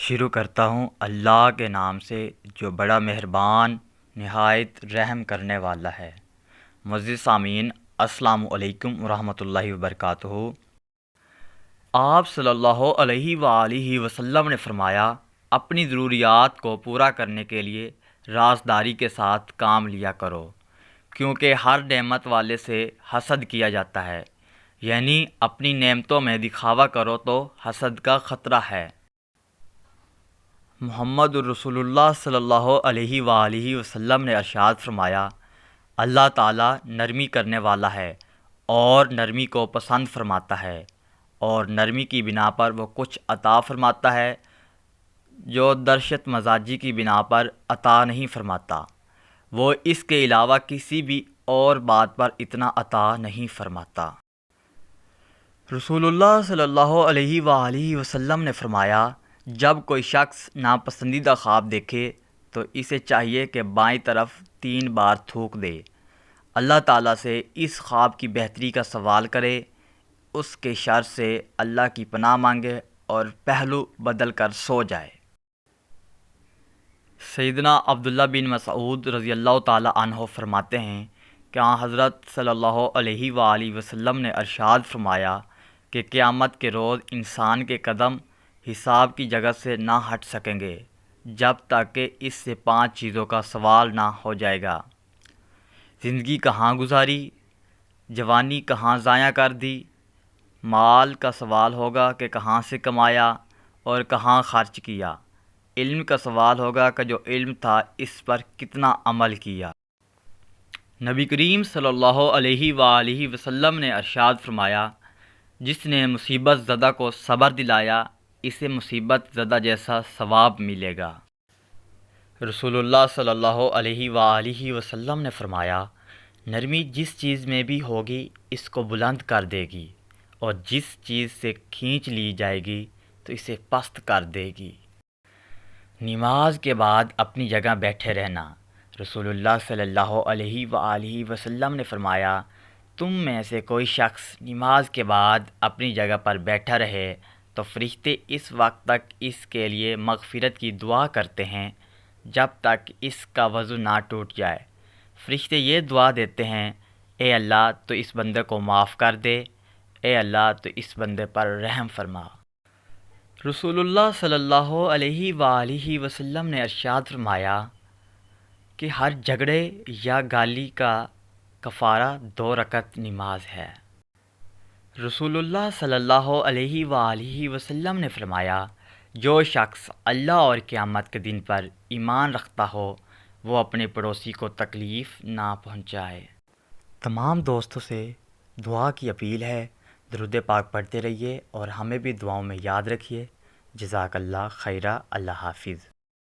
شروع کرتا ہوں اللہ کے نام سے جو بڑا مہربان نہایت رحم کرنے والا ہے۔ معزز سامعین، السلام علیکم ورحمۃ اللہ وبرکاتہ۔ آپ صلی اللہ علیہ وآلہ وسلم نے فرمایا، اپنی ضروریات کو پورا کرنے کے لیے رازداری کے ساتھ کام لیا کرو، کیونکہ ہر نعمت والے سے حسد کیا جاتا ہے، یعنی اپنی نعمتوں میں دکھاوا کرو تو حسد کا خطرہ ہے۔ محمد الرسول اللہ صلی اللہ علیہ وآلہ وسلم نے ارشاد فرمایا، اللہ تعالیٰ نرمی کرنے والا ہے اور نرمی کو پسند فرماتا ہے، اور نرمی کی بنا پر وہ کچھ عطا فرماتا ہے جو درشت مزاجی کی بنا پر عطا نہیں فرماتا۔ وہ اس کے علاوہ کسی بھی اور بات پر اتنا عطا نہیں فرماتا۔ رسول اللہ صلی اللہ علیہ وآلہ وسلم نے فرمایا، جب کوئی شخص ناپسندیدہ خواب دیکھے تو اسے چاہیے کہ بائیں طرف 3 بار تھوک دے، اللہ تعالیٰ سے اس خواب کی بہتری کا سوال کرے، اس کے شر سے اللہ کی پناہ مانگے اور پہلو بدل کر سو جائے۔ سیدنا عبداللہ بن مسعود رضی اللہ تعالیٰ عنہ فرماتے ہیں کہ حضرت صلی اللہ علیہ وآلہ وسلم نے ارشاد فرمایا کہ قیامت کے روز انسان کے قدم حساب کی جگہ سے نہ ہٹ سکیں گے جب تک کہ اس سے 5 چیزوں کا سوال نہ ہو جائے گا۔ زندگی کہاں گزاری، جوانی کہاں ضائع کر دی، مال کا سوال ہوگا کہ کہاں سے کمایا اور کہاں خرچ کیا، علم کا سوال ہوگا کہ جو علم تھا اس پر کتنا عمل کیا۔ نبی کریم صلی اللہ علیہ وآلہ وسلم نے ارشاد فرمایا، جس نے مصیبت زدہ کو صبر دلایا اسے مصیبت زدہ جیسا ثواب ملے گا۔ رسول اللہ صلی اللہ علیہ وآلہ وسلم نے فرمایا، نرمی جس چیز میں بھی ہوگی اس کو بلند کر دے گی، اور جس چیز سے کھینچ لی جائے گی تو اسے پست کر دے گی۔ نماز کے بعد اپنی جگہ بیٹھے رہنا۔ رسول اللہ صلی اللہ علیہ وآلہ وسلم نے فرمایا، تم میں سے کوئی شخص نماز کے بعد اپنی جگہ پر بیٹھا رہے تو فرشتے اس وقت تک اس کے لیے مغفرت کی دعا کرتے ہیں جب تک اس کا وضو نہ ٹوٹ جائے۔ فرشتے یہ دعا دیتے ہیں، اے اللہ تو اس بندے کو معاف کر دے، اے اللہ تو اس بندے پر رحم فرما۔ رسول اللہ صلی اللہ علیہ وآلہ وسلم نے ارشاد فرمایا کہ ہر جھگڑے یا گالی کا کفارہ 2 رکعت نماز ہے۔ رسول اللہ صلی اللہ علیہ وآلہ وسلم نے فرمایا، جو شخص اللہ اور قیامت کے دن پر ایمان رکھتا ہو وہ اپنے پڑوسی کو تکلیف نہ پہنچائے۔ تمام دوستوں سے دعا کی اپیل ہے، درود پاک پڑھتے رہیے اور ہمیں بھی دعاؤں میں یاد رکھیے۔ جزاک اللہ خیرہ، اللہ حافظ۔